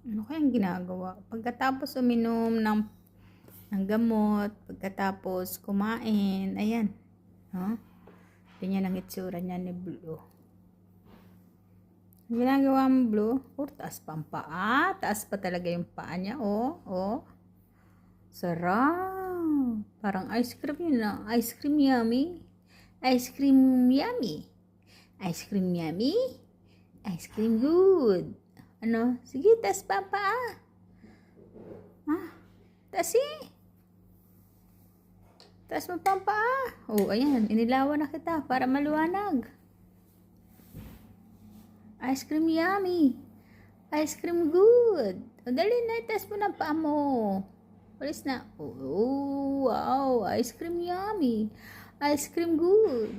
Ano kayang ginagawa? Pagkatapos uminom ng gamot, pagkatapos kumain, ayan. No? Ganyan ang itsura niya ni Blue. Ang ginagawa mo, Blue? Taas pa ang paa. Taas pa talaga yung paa niya, oh. Sarap. Parang ice cream yun na. Ice cream yummy. Ice cream yummy. Ice cream yummy. Ice cream good. Ano? Sige, taas pa ang paa. Taas eh. Taas mo pa ang paa. Ayan. Inilawan na kita para maluwanag. Ice cream yummy. Ice cream good. Dali na. Taas mo na ang paa mo. Walis na. Wow. Ice cream yummy. Ice cream good.